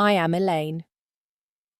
I am Elaine,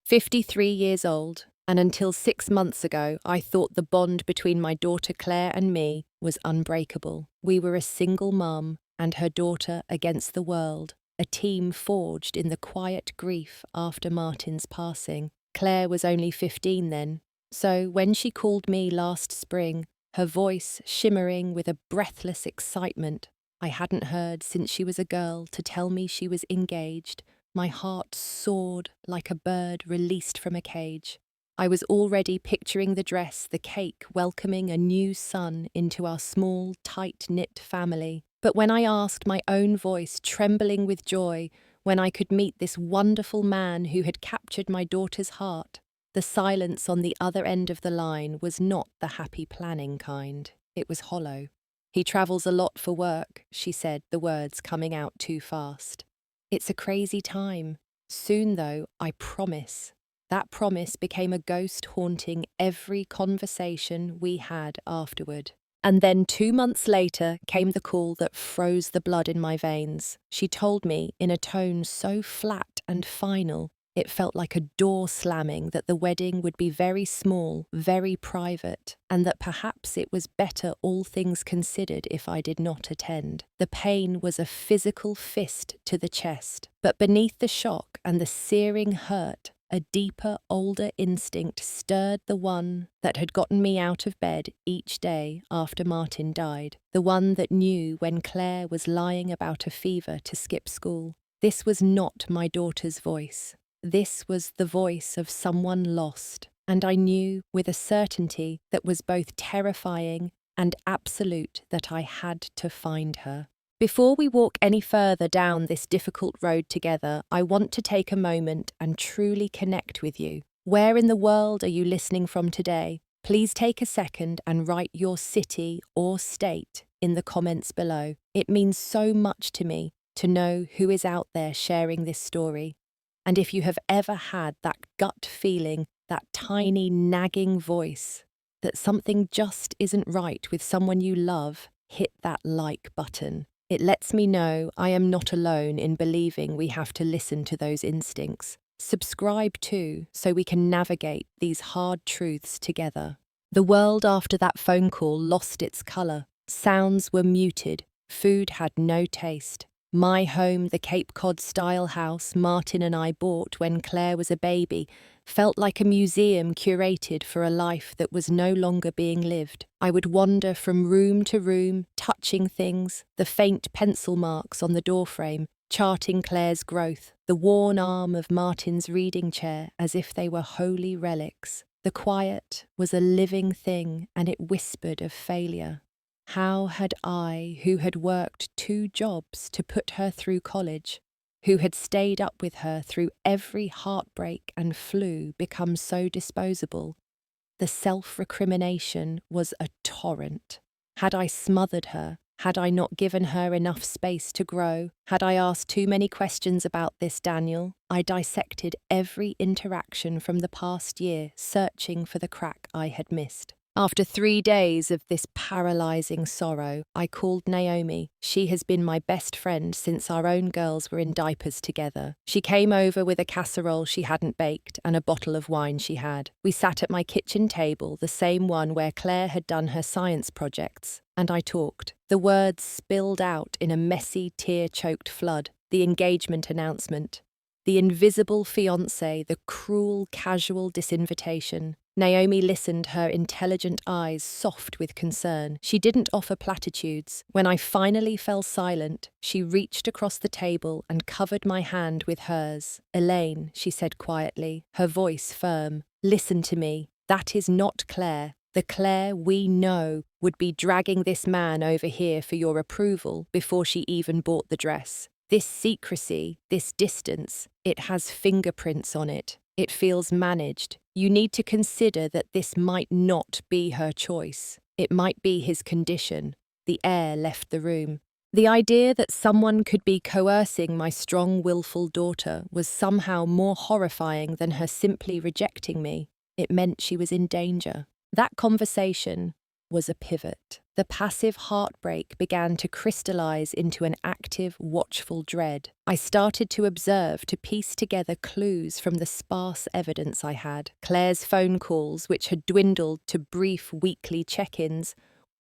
53 years old, and until 6 months ago, I thought the bond between my daughter Claire and me was unbreakable. We were a single mum and her daughter against the world, a team forged in the quiet grief after Martin's passing. Claire was only 15 then, so when she called me last spring, her voice shimmering with a breathless excitement I hadn't heard since she was a girl, to tell me she was engaged, my heart soared like a bird released from a cage. I was already picturing the dress, the cake, welcoming a new son into our small, tight-knit family. But when I asked, my own voice trembling with joy, when I could meet this wonderful man who had captured my daughter's heart, the silence on the other end of the line was not the happy planning kind. It was hollow. "He travels a lot for work," she said, the words coming out too fast. "It's a crazy time. Soon, though, I promise." That promise became a ghost haunting every conversation we had afterward. And then 2 months later came the call that froze the blood in my veins. She told me, in a tone so flat and final, it felt like a door slamming, that the wedding would be very small, very private, and that perhaps it was better, all things considered, if I did not attend. The pain was a physical fist to the chest, but beneath the shock and the searing hurt, a deeper, older instinct stirred, the one that had gotten me out of bed each day after Martin died, the one that knew when Claire was lying about a fever to skip school. This was not my daughter's voice. This was the voice of someone lost, and I knew with a certainty that was both terrifying and absolute that I had to find her. Before we walk any further down this difficult road together, I want to take a moment and truly connect with you. Where in the world are you listening from today? Please take a second and write your city or state in the comments below. It means so much to me to know who is out there sharing this story. And if you have ever had that gut feeling, that tiny nagging voice, that something just isn't right with someone you love, hit that like button. It lets me know I am not alone in believing we have to listen to those instincts. Subscribe too, so we can navigate these hard truths together. The world after that phone call lost its colour. Sounds were muted. Food had no taste. My home, the Cape Cod-style house Martin and I bought when Claire was a baby, felt like a museum curated for a life that was no longer being lived. I would wander from room to room, touching things, the faint pencil marks on the doorframe, charting Claire's growth, the worn arm of Martin's reading chair as if they were holy relics. The quiet was a living thing, and it whispered of failure. How had I, who had worked 2 jobs to put her through college, who had stayed up with her through every heartbreak and flu, become so disposable? The self-recrimination was a torrent. Had I smothered her? Had I not given her enough space to grow? Had I asked too many questions about this Daniel? I dissected every interaction from the past year, searching for the crack I had missed. After 3 days of this paralyzing sorrow, I called Naomi. She has been my best friend since our own girls were in diapers together. She came over with a casserole she hadn't baked and a bottle of wine she had. We sat at my kitchen table, the same one where Claire had done her science projects, and I talked. The words spilled out in a messy, tear-choked flood. The engagement announcement, the invisible fiancé, the cruel, casual disinvitation. Naomi listened, her intelligent eyes soft with concern. She didn't offer platitudes. When I finally fell silent, she reached across the table and covered my hand with hers. "Elaine," she said quietly, her voice firm, "listen to me. That is not Claire. The Claire we know would be dragging this man over here for your approval before she even bought the dress. This secrecy, this distance, it has fingerprints on it. It feels managed. You need to consider that this might not be her choice. It might be his condition." The air left the room. The idea that someone could be coercing my strong, willful daughter was somehow more horrifying than her simply rejecting me. It meant she was in danger. That conversation, was a pivot. The passive heartbreak began to crystallize into an active, watchful dread. I started to observe, to piece together clues from the sparse evidence I had. Claire's phone calls, which had dwindled to brief weekly check-ins,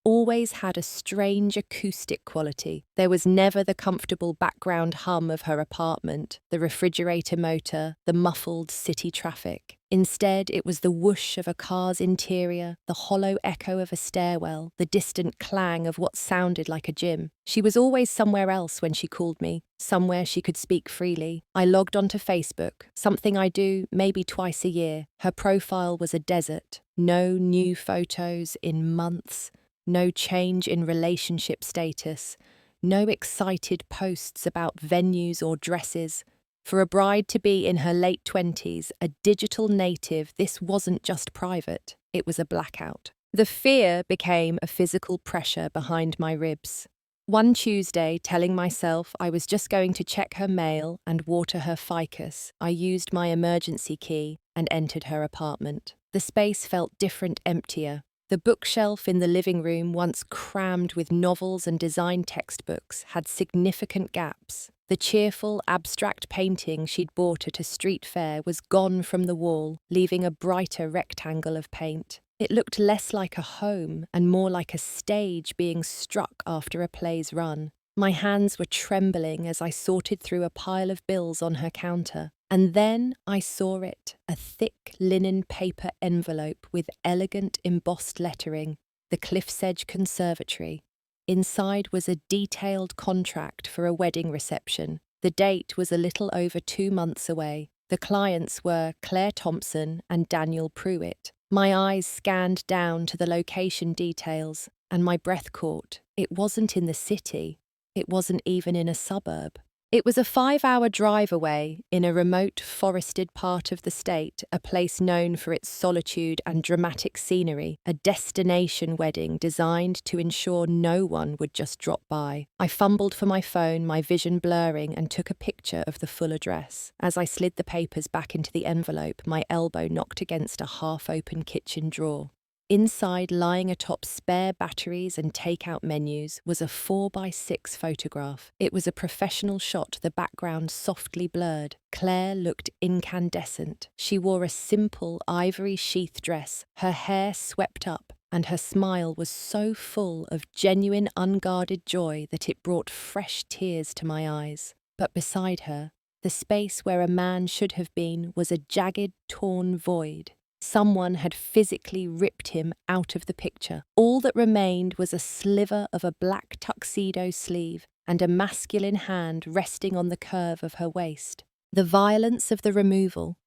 always had a strange acoustic quality. There was never the comfortable background hum of her apartment, the refrigerator motor, the muffled city traffic. Instead, it was the whoosh of a car's interior, the hollow echo of a stairwell, the distant clang of what sounded like a gym. She was always somewhere else when she called me, somewhere she could speak freely. I logged onto Facebook, something I do maybe twice a year. Her profile was a desert. No new photos in months. No change in relationship status, no excited posts about venues or dresses. For a bride-to-be in her late 20s, a digital native, this wasn't just private, it was a blackout. The fear became a physical pressure behind my ribs. One Tuesday, telling myself I was just going to check her mail and water her ficus, I used my emergency key and entered her apartment. The space felt different, emptier. The bookshelf in the living room, once crammed with novels and design textbooks, had significant gaps. The cheerful, abstract painting she'd bought at a street fair was gone from the wall, leaving a brighter rectangle of paint. It looked less like a home and more like a stage being struck after a play's run. My hands were trembling as I sorted through a pile of bills on her counter. And then I saw it, a thick linen paper envelope with elegant embossed lettering, the Cliff's Edge Conservatory. Inside was a detailed contract for a wedding reception. The date was a little over 2 months away. The clients were Claire Thompson and Daniel Pruitt. My eyes scanned down to the location details, and my breath caught. It wasn't in the city. It wasn't even in a suburb. It was a 5-hour drive away, in a remote, forested part of the state, a place known for its solitude and dramatic scenery, a destination wedding designed to ensure no one would just drop by. I fumbled for my phone, my vision blurring, and took a picture of the full address. As I slid the papers back into the envelope, my elbow knocked against a half-open kitchen drawer. Inside, lying atop spare batteries and take-out menus, was a 4x6 photograph. It was a professional shot, the background softly blurred. Claire looked incandescent. She wore a simple ivory sheath dress, her hair swept up, and her smile was so full of genuine, unguarded joy that it brought fresh tears to my eyes. But beside her, the space where a man should have been was a jagged, torn void. Someone had physically ripped him out of the picture. All that remained was a sliver of a black tuxedo sleeve and a masculine hand resting on the curve of her waist. The violence of the removal,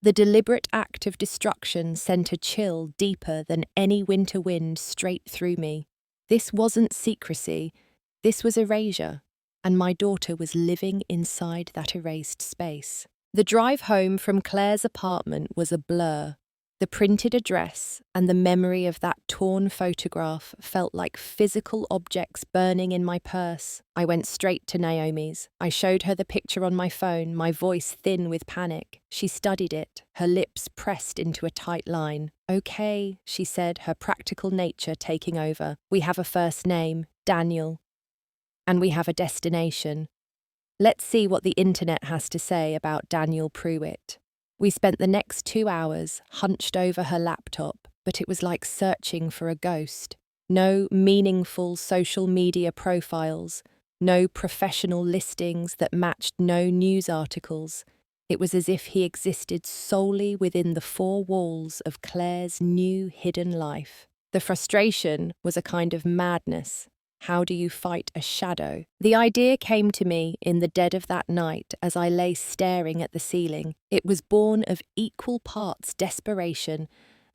the deliberate act of destruction, sent a chill deeper than any winter wind straight through me. This wasn't secrecy, this was erasure, and my daughter was living inside that erased space. The drive home from Claire's apartment was a blur. The printed address and the memory of that torn photograph felt like physical objects burning in my purse. I went straight to Naomi's. I showed her the picture on my phone, my voice thin with panic. She studied it, her lips pressed into a tight line. "Okay," she said, her practical nature taking over. "We have a first name, Daniel, and we have a destination. Let's see what the internet has to say about Daniel Pruitt." We spent the next 2 hours hunched over her laptop, but it was like searching for a ghost. No meaningful social media profiles, no professional listings that matched no news articles. It was as if he existed solely within the 4 walls of Claire's new hidden life. The frustration was a kind of madness. How do you fight a shadow? The idea came to me in the dead of that night as I lay staring at the ceiling. It was born of equal parts desperation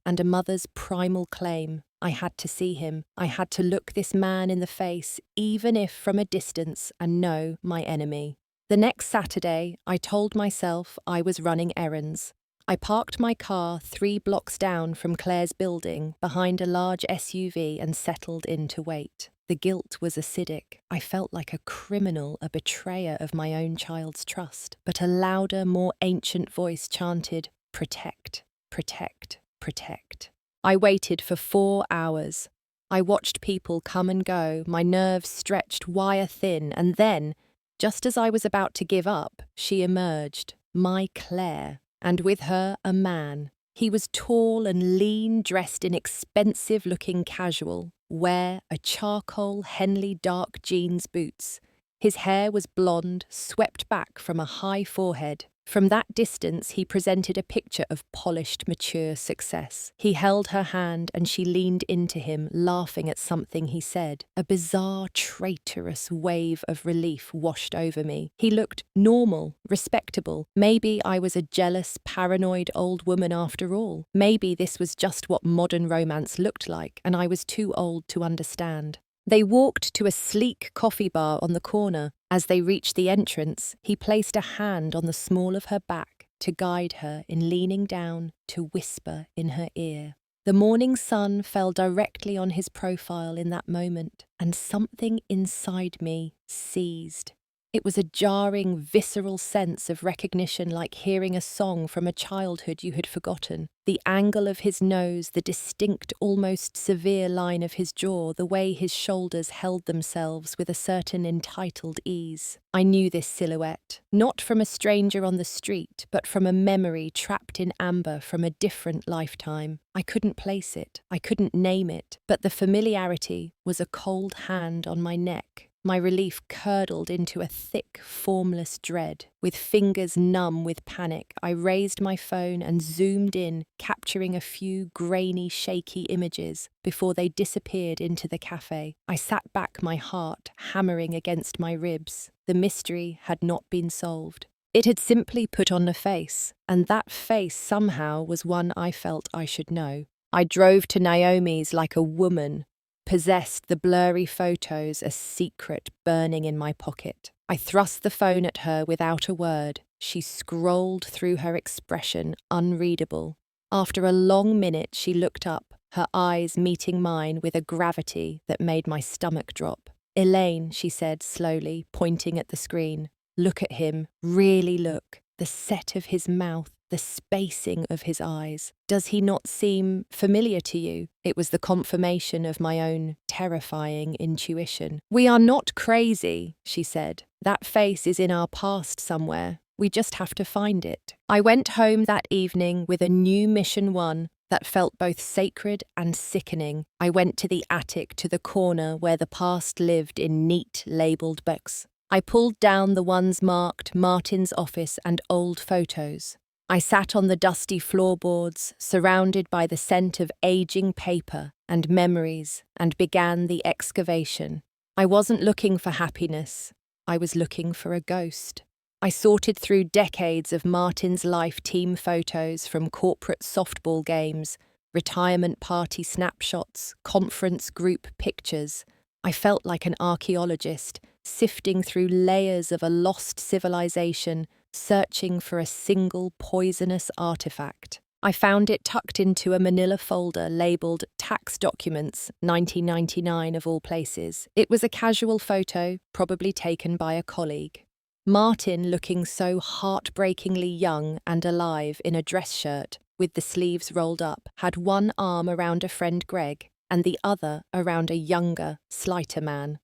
and a mother's primal claim. I had to see him. I had to look this man in the face, even if from a distance, and know my enemy. The next Saturday, I told myself I was running errands. I parked my car 3 blocks down from Claire's building behind a large SUV and settled in to wait. The guilt was acidic. I felt like a criminal, a betrayer of my own child's trust. But a louder, more ancient voice chanted, "Protect, protect, protect." I waited for 4 hours. I watched people come and go, my nerves stretched wire-thin, and then, just as I was about to give up, she emerged, my Claire, and with her a man. He was tall and lean, dressed in expensive-looking casual, wear a charcoal Henley dark jeans boots. His hair was blonde, swept back from a high forehead. From that distance, he presented a picture of polished, mature success. He held her hand and she leaned into him, laughing at something he said. A bizarre, traitorous wave of relief washed over me. He looked normal, respectable. Maybe I was a jealous, paranoid old woman after all. Maybe this was just what modern romance looked like, and I was too old to understand. They walked to a sleek coffee bar on the corner. As they reached the entrance, he placed a hand on the small of her back to guide her in leaning down to whisper in her ear. The morning sun fell directly on his profile in that moment, and something inside me seized. It was a jarring, visceral sense of recognition, like hearing a song from a childhood you had forgotten. The angle of his nose, the distinct, almost severe line of his jaw, the way his shoulders held themselves with a certain entitled ease. I knew this silhouette, not from a stranger on the street, but from a memory trapped in amber from a different lifetime. I couldn't place it, I couldn't name it, but the familiarity was a cold hand on my neck. My relief curdled into a thick, formless dread. With fingers numb with panic, I raised my phone and zoomed in, capturing a few grainy, shaky images before they disappeared into the cafe. I sat back, my heart hammering against my ribs. The mystery had not been solved. It had simply put on a face, and that face somehow was one I felt I should know. I drove to Naomi's like a woman, possessed, the blurry photos a secret burning in my pocket. I thrust the phone at her without a word. She scrolled through her expression, unreadable. After a long minute, she looked up, her eyes meeting mine with a gravity that made my stomach drop. "Elaine," she said slowly, pointing at the screen. "Look at him, really look. The set of his mouth, the spacing of his eyes. Does he not seem familiar to you?" It was the confirmation of my own terrifying intuition. "We are not crazy," she said. "That face is in our past somewhere. We just have to find it." I went home that evening with a new mission won that felt both sacred and sickening. I went to the attic, to the corner where the past lived in neat, labelled books. I pulled down the ones marked Martin's office and old photos. I sat on the dusty floorboards, surrounded by the scent of aging paper and memories, and began the excavation. I wasn't looking for happiness. I was looking for a ghost. I sorted through decades of Martin's life team photos from corporate softball games, retirement party snapshots, conference group pictures. I felt like an archaeologist, sifting through layers of a lost civilization, searching for a single poisonous artifact. I found it tucked into a manila folder labelled Tax Documents, 1999 of all places. It was a casual photo, probably taken by a colleague. Martin, looking so heartbreakingly young and alive in a dress shirt, with the sleeves rolled up, had one arm around a friend Greg, and the other around a younger, slighter man.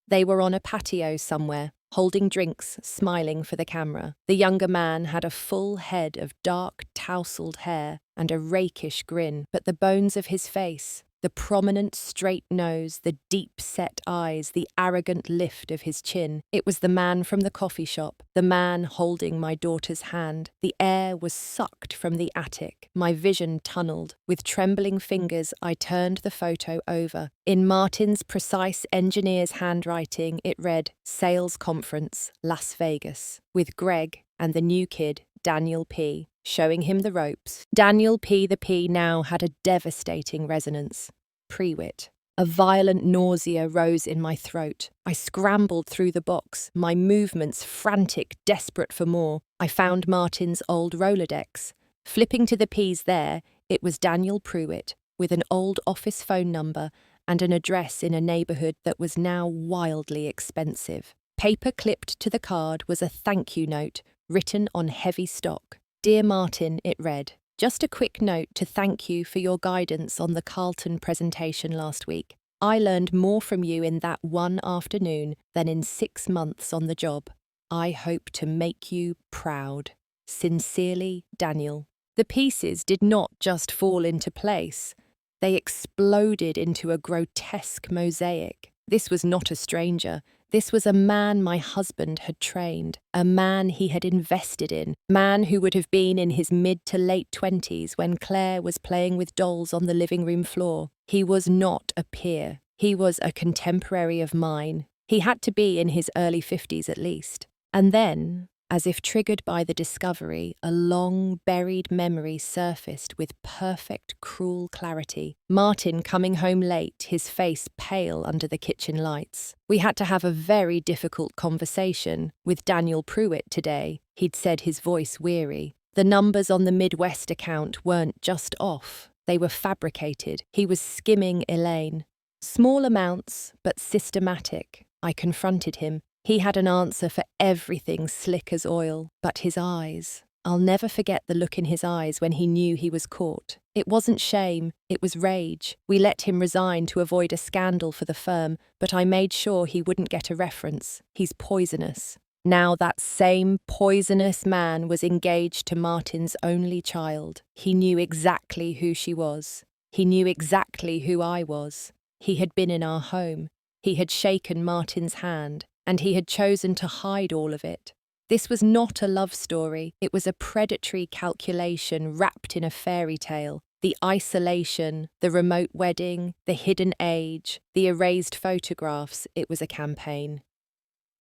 They were on a patio somewhere, holding drinks, smiling for the camera. The younger man had a full head of dark, tousled hair and a rakish grin, but the bones of his face, the prominent straight nose, the deep-set eyes, the arrogant lift of his chin. It was the man from the coffee shop, the man holding my daughter's hand. The air was sucked from the attic. My vision tunneled. With trembling fingers, I turned the photo over. In Martin's precise engineer's handwriting, it read, "Sales Conference, Las Vegas," with Greg and the new kid, Daniel P., showing him the ropes. Daniel P. the P now had a devastating resonance. Prewitt. A violent nausea rose in my throat. I scrambled through the box, my movements frantic, desperate for more. I found Martin's old Rolodex. Flipping to the P's there, it was Daniel Prewitt, with an old office phone number and an address in a neighbourhood that was now wildly expensive. Paper clipped to the card was a thank you note, written on heavy stock. "Dear Martin," it read, Just a quick note to thank you for your guidance on the Carlton presentation last week. I learned more from you in that one afternoon than in 6 months on the job. I hope to make you proud. Sincerely, Daniel. The pieces did not just fall into place. They exploded into a grotesque mosaic. This was not a stranger. This was a man my husband had trained, a man he had invested in, man who would have been in his mid to late 20s when Claire was playing with dolls on the living room floor. He was not a peer. He was a contemporary of mine. He had to be in his early 50s at least. And then, as if triggered by the discovery, a long, buried memory surfaced with perfect, cruel clarity. Martin coming home late, his face pale under the kitchen lights. We had to have a very difficult conversation with Daniel Pruitt today. He'd said, his voice weary. The numbers on the Midwest account weren't just off. They were fabricated. He was skimming Elaine. Small amounts, but systematic. I confronted him. He had an answer for everything slick as oil, but his eyes. I'll never forget the look in his eyes when he knew he was caught. It wasn't shame, it was rage. We let him resign to avoid a scandal for the firm, but I made sure he wouldn't get a reference. He's poisonous. Now that same poisonous man was engaged to Martin's only child. He knew exactly who she was. He knew exactly who I was. He had been in our home. He had shaken Martin's hand. And he had chosen to hide all of it. This was not a love story. It was a predatory calculation wrapped in a fairy tale. The isolation, the remote wedding, the hidden age, the erased photographs, it was a campaign.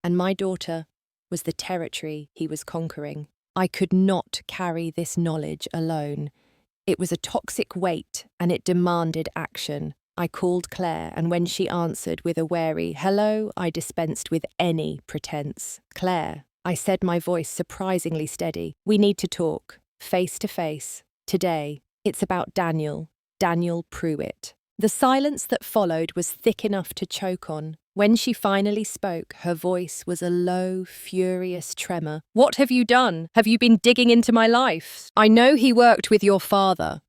And my daughter was the territory he was conquering. I could not carry this knowledge alone. It was a toxic weight, and it demanded action. I called Claire, and when she answered with a wary hello, I dispensed with any pretense. Claire, I said, my voice surprisingly steady. We need to talk, face to face. Today, it's about Daniel Pruitt. The silence that followed was thick enough to choke on. When she finally spoke, her voice was a low, furious tremor. What have you done? Have you been digging into my life? I know he worked with your father.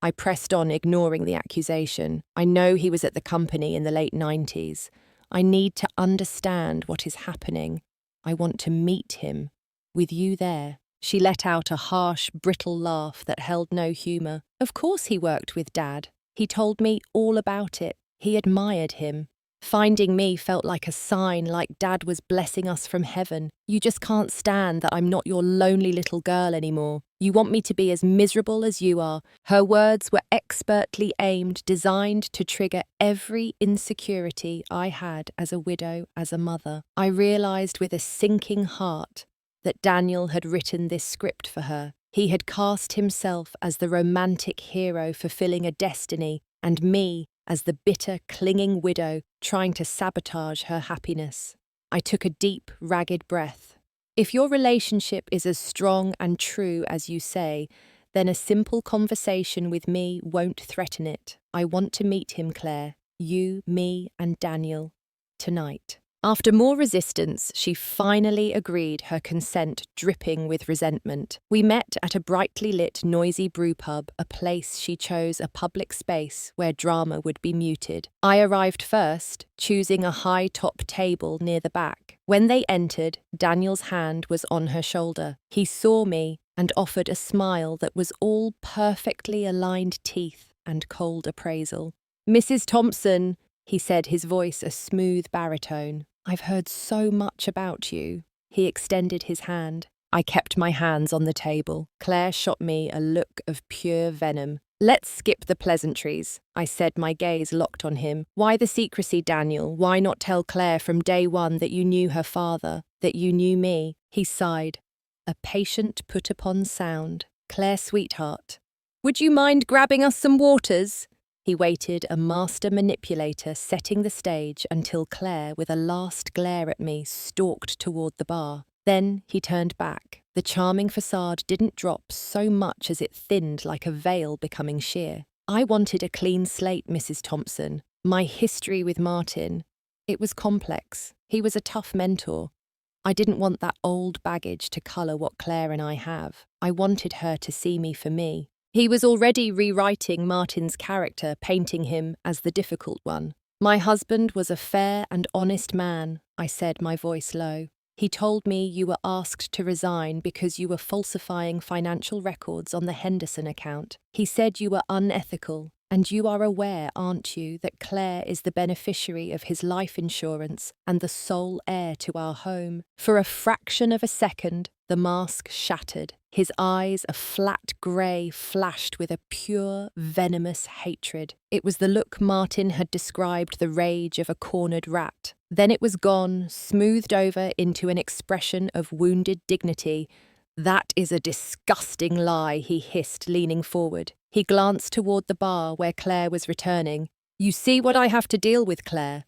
I pressed on, ignoring the accusation. I know he was at the company in the late 90s. I need to understand what is happening. I want to meet him. With you there. She let out a harsh, brittle laugh that held no humour. Of course he worked with Dad. He told me all about it. He admired him. Finding me felt like a sign, like Dad was blessing us from heaven. You just can't stand that I'm not your lonely little girl anymore. You want me to be as miserable as you are. Her words were expertly aimed, designed to trigger every insecurity I had as a widow, as a mother. I realised with a sinking heart that Daniel had written this script for her. He had cast himself as the romantic hero fulfilling a destiny, and me as the bitter, clinging widow trying to sabotage her happiness. I took a deep, ragged breath. If your relationship is as strong and true as you say, then a simple conversation with me won't threaten it. I want to meet him, Claire. You, me, and Daniel. Tonight. After more resistance, she finally agreed, her consent dripping with resentment. We met at a brightly lit, noisy brew pub, a place she chose, a public space where drama would be muted. I arrived first, choosing a high-top table near the back. When they entered, Daniel's hand was on her shoulder. He saw me and offered a smile that was all perfectly aligned teeth and cold appraisal. "Mrs. Thompson," he said, his voice a smooth baritone. "I've heard so much about you." He extended his hand. I kept my hands on the table. Claire shot me a look of pure venom. "Let's skip the pleasantries," I said, my gaze locked on him. "Why the secrecy, Daniel? Why not tell Claire from day one that you knew her father, that you knew me?" He sighed. A patient put upon sound. "Claire, sweetheart, would you mind grabbing us some waters?" He waited, a master manipulator, setting the stage until Claire, with a last glare at me, stalked toward the bar. Then he turned back. The charming facade didn't drop so much as it thinned like a veil becoming sheer. "I wanted a clean slate, Mrs. Thompson. My history with Martin. It was complex. He was a tough mentor. I didn't want that old baggage to colour what Claire and I have. I wanted her to see me for me. He was already rewriting Martin's character, painting him as the difficult one. My husband was a fair and honest man, I said, my voice low. He told me you were asked to resign because you were falsifying financial records on the Henderson account. He said you were unethical, and you are aware, aren't you, that Claire is the beneficiary of his life insurance and the sole heir to our home. For a fraction of a second, the mask shattered. His eyes, a flat grey, flashed with a pure, venomous hatred. It was the look Martin had described the rage of a cornered rat. Then it was gone, smoothed over into an expression of wounded dignity. That is a disgusting lie, he hissed, leaning forward. He glanced toward the bar where Claire was returning. You see what I have to deal with, Claire?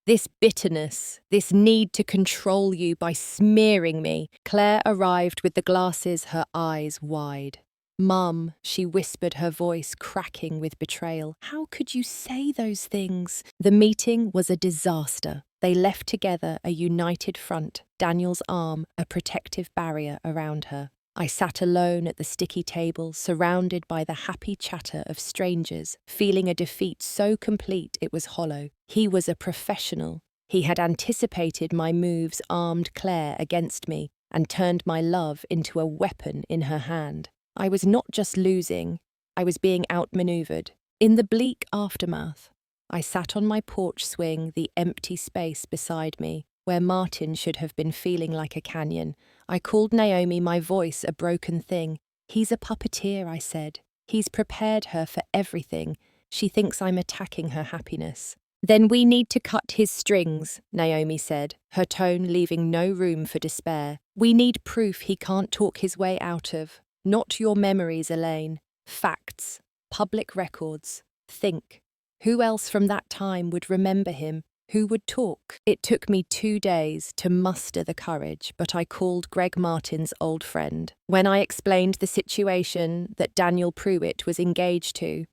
This bitterness, this need to control you by smearing me. Claire arrived with the glasses, her eyes wide. Mum, she whispered, her voice cracking with betrayal. How could you say those things? The meeting was a disaster. They left together, a united front, Daniel's arm a protective barrier around her. I sat alone at the sticky table, surrounded by the happy chatter of strangers, feeling a defeat so complete it was hollow. He was a professional. He had anticipated my moves, armed Claire against me, and turned my love into a weapon in her hand. I was not just losing, I was being outmaneuvered. In the bleak aftermath, I sat on my porch swing, the empty space beside me, where Martin should have been feeling like a canyon. I called Naomi, my voice a broken thing. He's a puppeteer, I said. He's prepared her for everything. She thinks I'm attacking her happiness. Then we need to cut his strings, Naomi said, her tone leaving no room for despair. We need proof he can't talk his way out of. Not your memories, Elaine. Facts. Public records. Think. Who else from that time would remember him? Who would talk? It took me 2 days to muster the courage, but I called Greg Martin's old friend. When I explained the situation that Daniel Pruitt was engaged to,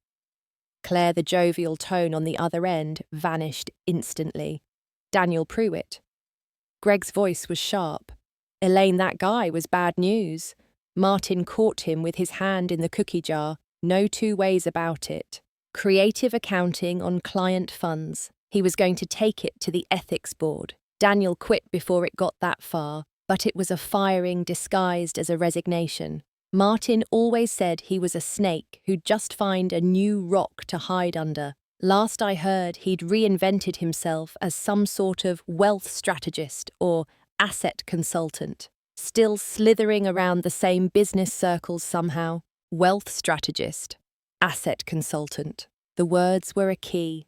Claire, the jovial tone on the other end, vanished instantly. Daniel Pruitt. Greg's voice was sharp. Elaine, that guy was bad news. Martin caught him with his hand in the cookie jar. No two ways about it. Creative accounting on client funds. He was going to take it to the ethics board. Daniel quit before it got that far, but it was a firing disguised as a resignation. Martin always said he was a snake who'd just find a new rock to hide under. Last I heard, he'd reinvented himself as some sort of wealth strategist or asset consultant, still slithering around the same business circles somehow. Wealth strategist, asset consultant. The words were a key.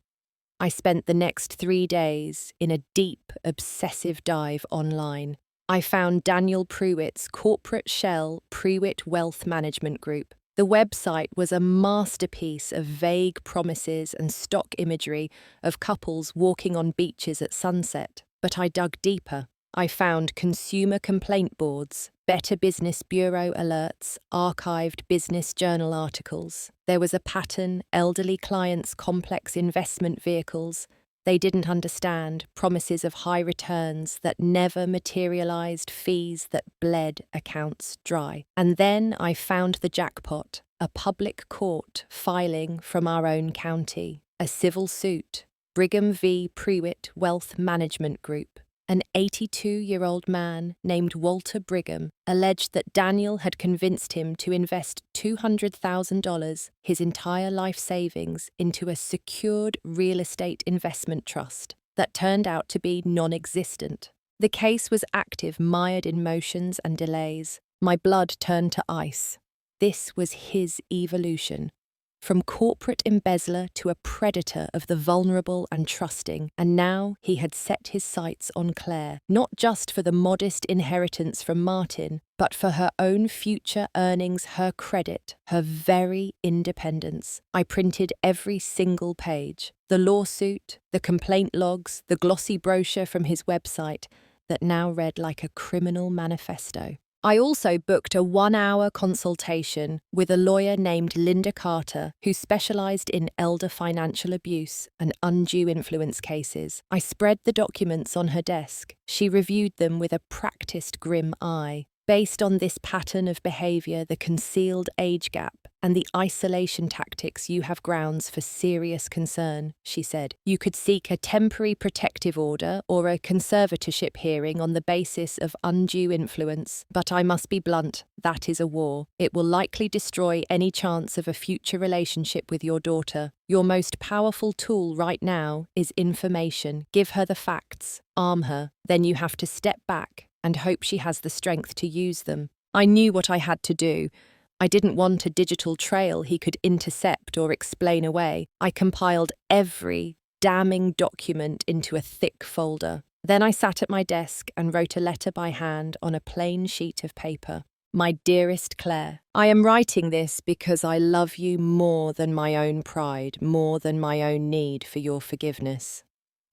I spent the next 3 days in a deep, obsessive dive online. I found Daniel Pruitt's corporate shell, Pruitt Wealth Management Group. The website was a masterpiece of vague promises and stock imagery of couples walking on beaches at sunset. But I dug deeper. I found consumer complaint boards, Better Business Bureau alerts, archived business journal articles. There was a pattern: elderly clients' complex investment vehicles. They didn't understand, promises of high returns that never materialized, fees that bled accounts dry. And then I found the jackpot, a public court filing from our own county, a civil suit, Brigham v. Pruitt Wealth Management Group. An 82-year-old man named Walter Brigham alleged that Daniel had convinced him to invest $200,000, his entire life savings, into a secured real estate investment trust that turned out to be non-existent. The case was active, mired in motions and delays. My blood turned to ice. This was his evolution. From corporate embezzler to a predator of the vulnerable and trusting, and now he had set his sights on Claire, not just for the modest inheritance from Martin, but for her own future earnings, her credit, her very independence. I printed every single page, the lawsuit, the complaint logs, the glossy brochure from his website that now read like a criminal manifesto. I also booked a 1-hour consultation with a lawyer named Linda Carter, who specialized in elder financial abuse and undue influence cases. I spread the documents on her desk. She reviewed them with a practiced grim eye. Based on this pattern of behavior, the concealed age gap, and the isolation tactics you have grounds for serious concern, she said. You could seek a temporary protective order or a conservatorship hearing on the basis of undue influence, but I must be blunt, that is a war. It will likely destroy any chance of a future relationship with your daughter. Your most powerful tool right now is information. Give her the facts, arm her, then you have to step back and hope she has the strength to use them. I knew what I had to do. I didn't want a digital trail he could intercept or explain away. I compiled every damning document into a thick folder. Then I sat at my desk and wrote a letter by hand on a plain sheet of paper. My dearest Claire, I am writing this because I love you more than my own pride, more than my own need for your forgiveness.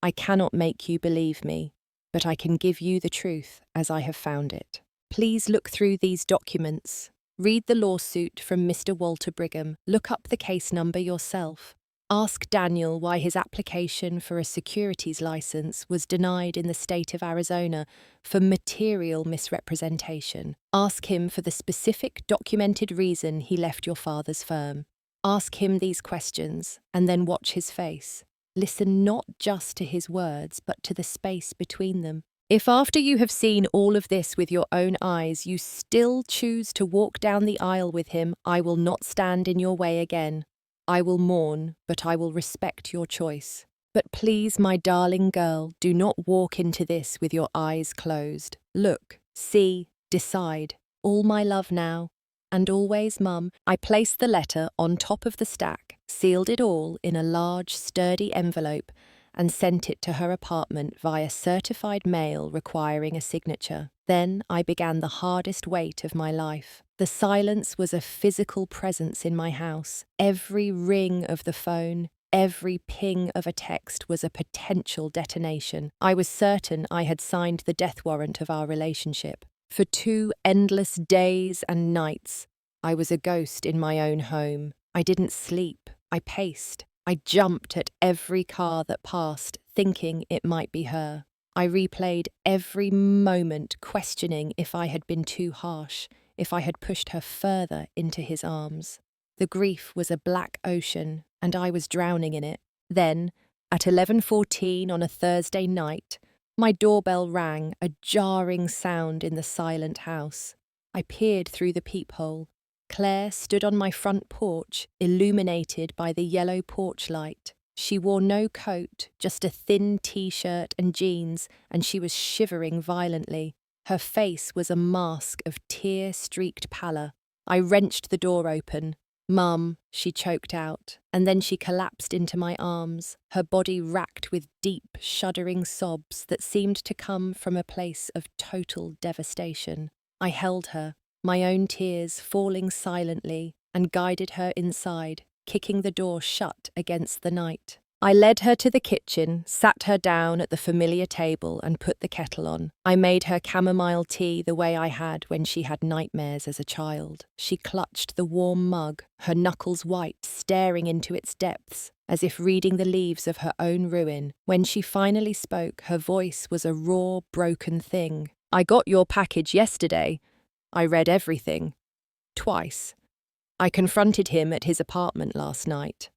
I cannot make you believe me, but I can give you the truth as I have found it. Please look through these documents. Read the lawsuit from Mr. Walter Brigham. Look up the case number yourself. Ask Daniel why his application for a securities license was denied in the state of Arizona for material misrepresentation. Ask him for the specific documented reason he left your father's firm. Ask him these questions and then watch his face. Listen not just to his words, but to the space between them. If after you have seen all of this with your own eyes, you still choose to walk down the aisle with him, I will not stand in your way again. I will mourn, but I will respect your choice. But please, my darling girl, do not walk into this with your eyes closed. Look, see, decide. All my love now. And always, Mum. I placed the letter on top of the stack, sealed it all in a large, sturdy envelope, and sent it to her apartment via certified mail requiring a signature. Then I began the hardest wait of my life. The silence was a physical presence in my house. Every ring of the phone, every ping of a text was a potential detonation. I was certain I had signed the death warrant of our relationship. For 2 endless days and nights, I was a ghost in my own home. I didn't sleep. I paced. I jumped at every car that passed, thinking it might be her. I replayed every moment, questioning if I had been too harsh, if I had pushed her further into his arms. The grief was a black ocean, and I was drowning in it. Then, at 11:14 on a Thursday night, my doorbell rang, a jarring sound in the silent house. I peered through the peephole. Claire stood on my front porch, illuminated by the yellow porch light. She wore no coat, just a thin t-shirt and jeans, and she was shivering violently. Her face was a mask of tear-streaked pallor. I wrenched the door open. "Mum," she choked out, and then she collapsed into my arms, her body racked with deep, shuddering sobs that seemed to come from a place of total devastation. I held her, my own tears falling silently, and guided her inside, kicking the door shut against the night. I led her to the kitchen, sat her down at the familiar table and put the kettle on. I made her chamomile tea the way I had when she had nightmares as a child. She clutched the warm mug, her knuckles white, staring into its depths, as if reading the leaves of her own ruin. When she finally spoke, her voice was a raw, broken thing. "I got your package yesterday. I read everything. Twice. I confronted him at his apartment last night.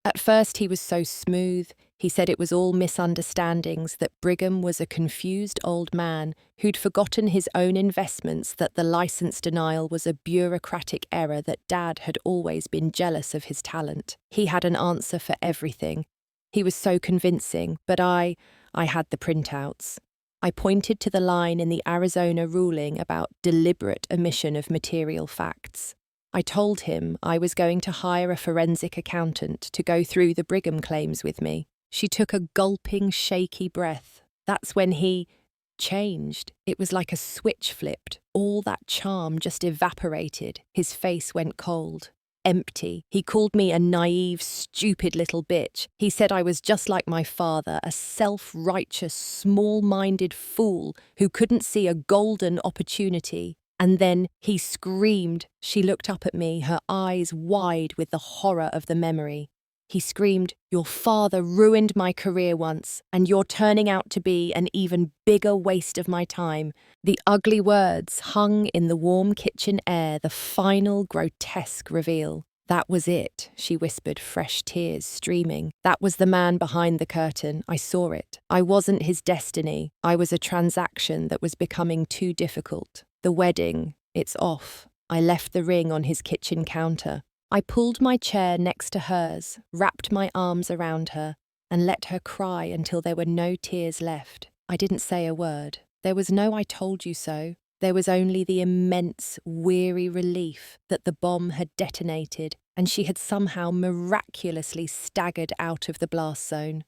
At first he was so smooth. He said it was all misunderstandings, that Brigham was a confused old man who'd forgotten his own investments, that the license denial was a bureaucratic error, that Dad had always been jealous of his talent. He had an answer for everything. He was so convincing, but I had the printouts. I pointed to the line in the Arizona ruling about deliberate omission of material facts. I told him I was going to hire a forensic accountant to go through the Brigham claims with me. She took a gulping, shaky breath. That's when he changed. It was like a switch flipped. All that charm just evaporated. His face went cold. Empty. He called me a naive, stupid little bitch. He said I was just like my father, a self-righteous, small-minded fool who couldn't see a golden opportunity. And then he screamed. She looked up at me, her eyes wide with the horror of the memory. He screamed, "Your father ruined my career once, and you're turning out to be an even bigger waste of my time." The ugly words hung in the warm kitchen air, the final grotesque reveal. "That was it," she whispered, fresh tears streaming. "That was the man behind the curtain. I saw it. I wasn't his destiny. I was a transaction that was becoming too difficult. The wedding, it's off. I left the ring on his kitchen counter." I pulled my chair next to hers, wrapped my arms around her, and let her cry until there were no tears left. I didn't say a word. There was no "I told you so." There was only the immense, weary relief that the bomb had detonated and she had somehow miraculously staggered out of the blast zone.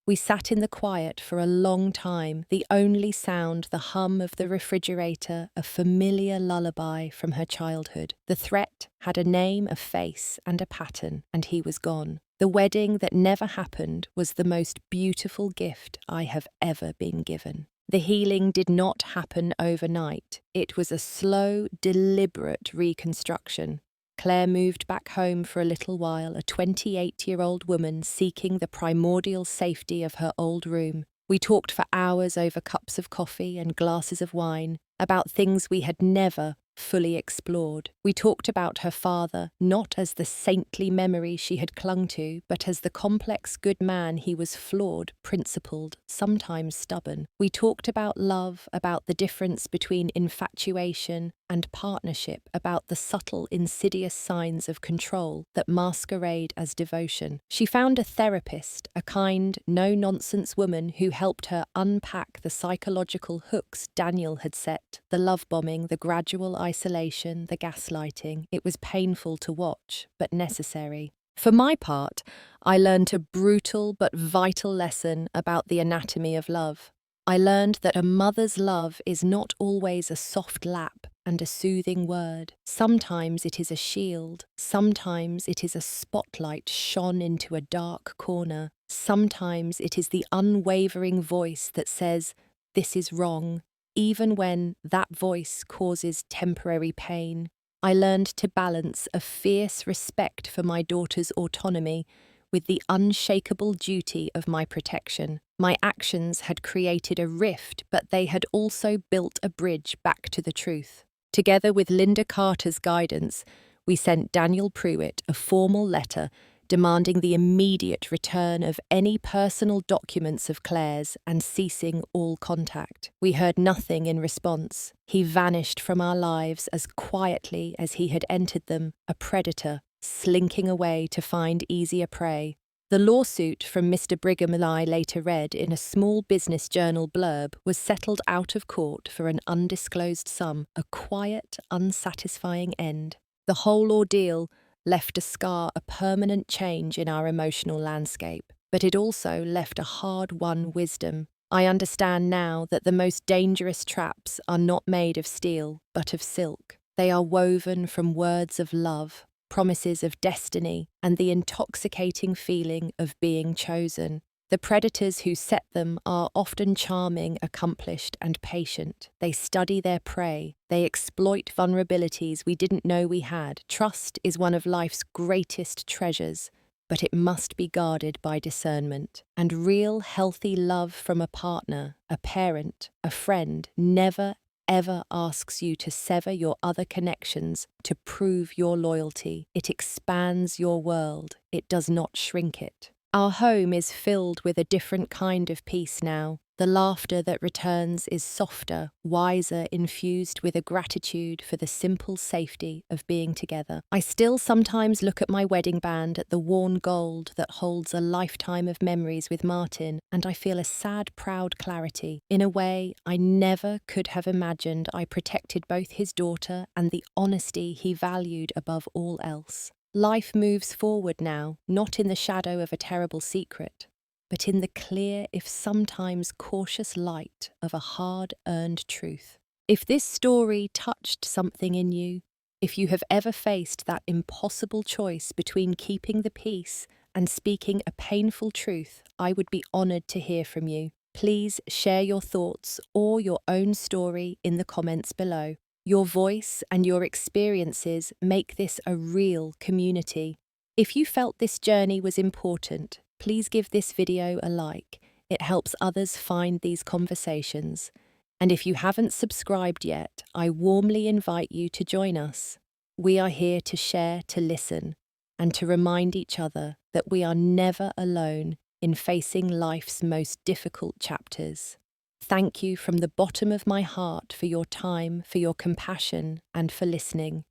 We sat in the quiet for a long time, the only sound the hum of the refrigerator, a familiar lullaby from her childhood. The threat had a name, a face, and a pattern, and he was gone. The wedding that never happened was the most beautiful gift I have ever been given. The healing did not happen overnight. It was a slow, deliberate reconstruction. Claire moved back home for a little while, a 28-year-old woman seeking the primordial safety of her old room. We talked for hours over cups of coffee and glasses of wine about things we had never fully explored. We talked about her father, not as the saintly memory she had clung to, but as the complex good man he was, flawed, principled, sometimes stubborn. We talked about love, about the difference between infatuation and partnership, about the subtle, insidious signs of control that masquerade as devotion. She found a therapist, a kind, no-nonsense woman who helped her unpack the psychological hooks Daniel had set, the love bombing, the gradual isolation, the gaslighting. It was painful to watch, but necessary. For my part, I learned a brutal but vital lesson about the anatomy of love. I learned that a mother's love is not always a soft lap and a soothing word. Sometimes it is a shield. Sometimes it is a spotlight shone into a dark corner. Sometimes it is the unwavering voice that says, "This is wrong," even when that voice causes temporary pain. I learned to balance a fierce respect for my daughter's autonomy with the unshakable duty of my protection. My actions had created a rift, but they had also built a bridge back to the truth. Together with Linda Carter's guidance, we sent Daniel Pruitt a formal letter demanding the immediate return of any personal documents of Claire's and ceasing all contact. We heard nothing in response. He vanished from our lives as quietly as he had entered them, a predator, slinking away to find easier prey. The lawsuit from Mr. Brigham and I later read in a small business journal blurb was settled out of court for an undisclosed sum, a quiet, unsatisfying end. The whole ordeal left a scar, a permanent change in our emotional landscape, but it also left a hard-won wisdom. I understand now that the most dangerous traps are not made of steel, but of silk. They are woven from words of love, promises of destiny, and the intoxicating feeling of being chosen. The predators who set them are often charming, accomplished, and patient. They study their prey. They exploit vulnerabilities we didn't know we had. Trust is one of life's greatest treasures, but it must be guarded by discernment. And real, healthy love from a partner, a parent, a friend, never, ever asks you to sever your other connections to prove your loyalty. It expands your world. It does not shrink it. Our home is filled with a different kind of peace now. The laughter that returns is softer, wiser, infused with a gratitude for the simple safety of being together. I still sometimes look at my wedding band, at the worn gold that holds a lifetime of memories with Martin, and I feel a sad, proud clarity. In a way, I never could have imagined I protected both his daughter and the honesty he valued above all else. Life moves forward now, not in the shadow of a terrible secret, but in the clear, if sometimes cautious light of a hard-earned truth. If this story touched something in you, if you have ever faced that impossible choice between keeping the peace and speaking a painful truth, I would be honored to hear from you. Please share your thoughts or your own story in the comments below. Your voice and your experiences make this a real community. If you felt this journey was important, please give this video a like. It helps others find these conversations. And if you haven't subscribed yet, I warmly invite you to join us. We are here to share, to listen, and to remind each other that we are never alone in facing life's most difficult chapters. Thank you from the bottom of my heart for your time, for your compassion, and for listening.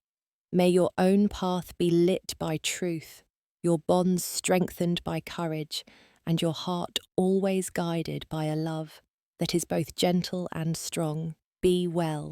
May your own path be lit by truth, your bonds strengthened by courage, and your heart always guided by a love that is both gentle and strong. Be well.